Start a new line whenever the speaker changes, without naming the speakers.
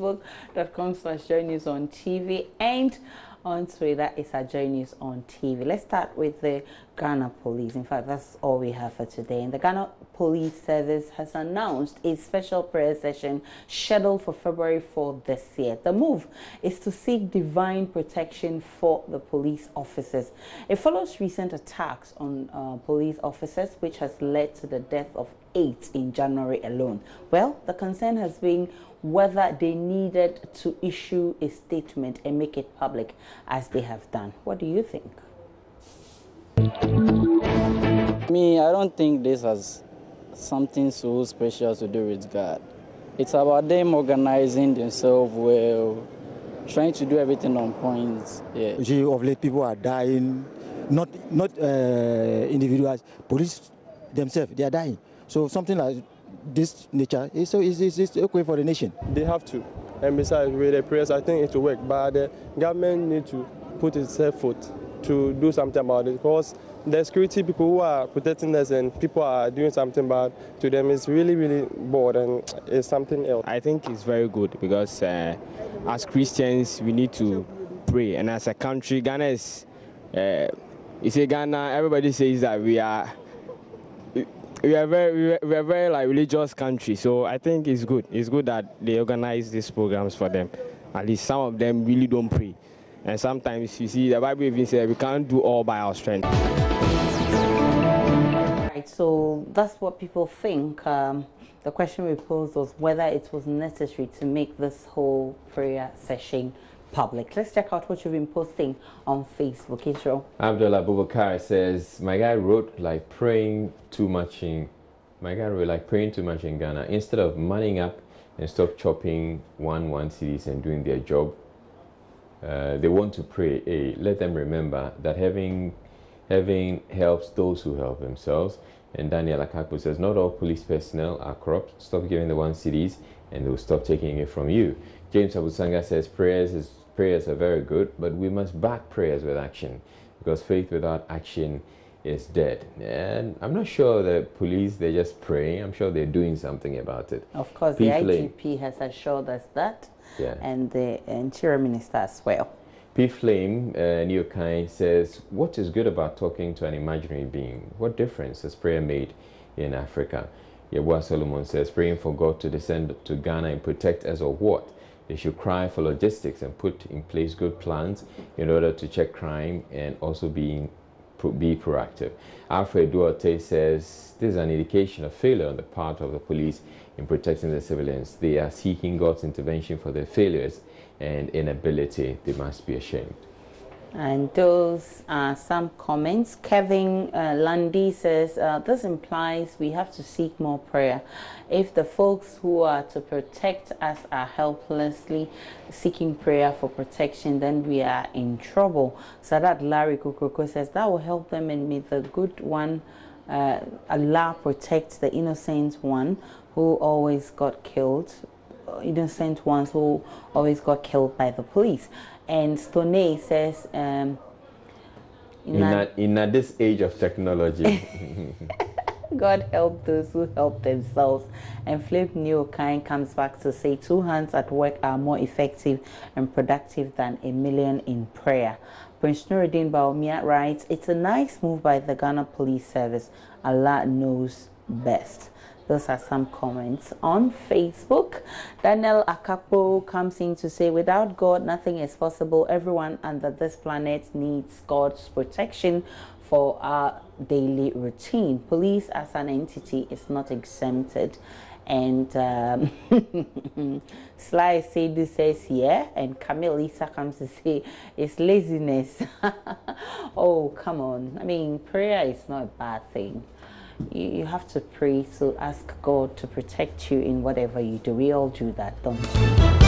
Facebook.com/JoyNews on TV, and on Twitter it's at JoyNews on TV. Let's start with the Ghana Police. In fact, that's all we have for today. And the Ghana Police Service has announced a special prayer session scheduled for February 4 this year. The move is to seek divine protection for the police officers. It follows recent attacks on police officers, which has led to the death of 8 in January alone. Well, the concern has been whether they needed to issue a statement and make it public as they have done. What do you think?
Me, I don't think this has something so special to do with God. It's about them organizing themselves well, trying to do everything on point. Yeah.
Of late, people are dying, not individuals, police themselves, they are dying. So something like this nature is okay for the nation.
They have to. And besides, with the prayers, I think it will work. But the government needs to put itself foot to do something about it, because the security people who are protecting us and people are doing something bad to them is really, really bored, and it's something else.
I think it's very good because as Christians, we need to pray. And as a country, Ghana is, you say Ghana, everybody says that we are very like religious country. So I think it's good. It's good that they organize these programs for them. At least some of them really don't pray. And sometimes you see the Bible even says we can't do all by our strength.
Right, so that's what people think. The question we posed was whether it was necessary to make this whole prayer session public. Let's check out what you've been posting on Facebook. Israel.
Abdullah Bubakar says, my guy wrote like praying too much in Ghana. Instead of manning up and stop chopping one cities and doing their job, they want to pray. Let them remember that having helps those who help themselves. And Daniel Akakpo says, not all police personnel are corrupt. Stop giving the 1 cities and they'll stop taking it from you. James Abusanga says, prayers are very good, but we must back prayers with action, because faith without action is dead. And I'm not sure the police, they're just praying. I'm sure they're doing something about it.
Of course, the IGP has assured us that, and the Interior Minister as well.
P. Flame, Neokai says, what is good about talking to an imaginary being? What difference has prayer made in Africa? Yabua Solomon says, praying for God to descend to Ghana and protect us, or what? They should cry for logistics and put in place good plans in order to check crime and also be proactive. Alfred Duarte says, this is an indication of failure on the part of the police in protecting the civilians. They are seeking God's intervention for their failures and inability. They must be ashamed.
And those are some comments. Kevin Landy says, this implies we have to seek more prayer. If the folks who are to protect us are helplessly seeking prayer for protection, then we are in trouble. Sadat Larry Kukroko says, that will help them, and may the good one, Allah, protect the innocent one who always got killed. Innocent ones who always got killed by the police. And Stoney says, in
this age of technology,
God help those who help themselves. And Flip Neokind comes back to say, 2 hands at work are more effective and productive than 1 million in prayer. Prince Nuruddin Baumia writes, it's a nice move by the Ghana Police Service. Allah knows best. Those are some comments on Facebook. Daniel Akakpo comes in to say, without God, nothing is possible. Everyone under this planet needs God's protection for our daily routine. Police as an entity is not exempted. And Sly Seydu says, yeah. And Camille Lisa comes to say, it's laziness. Oh, come on. I mean, prayer is not a bad thing. You have to pray, so ask God to protect you in whatever you do. We all do that, don't we?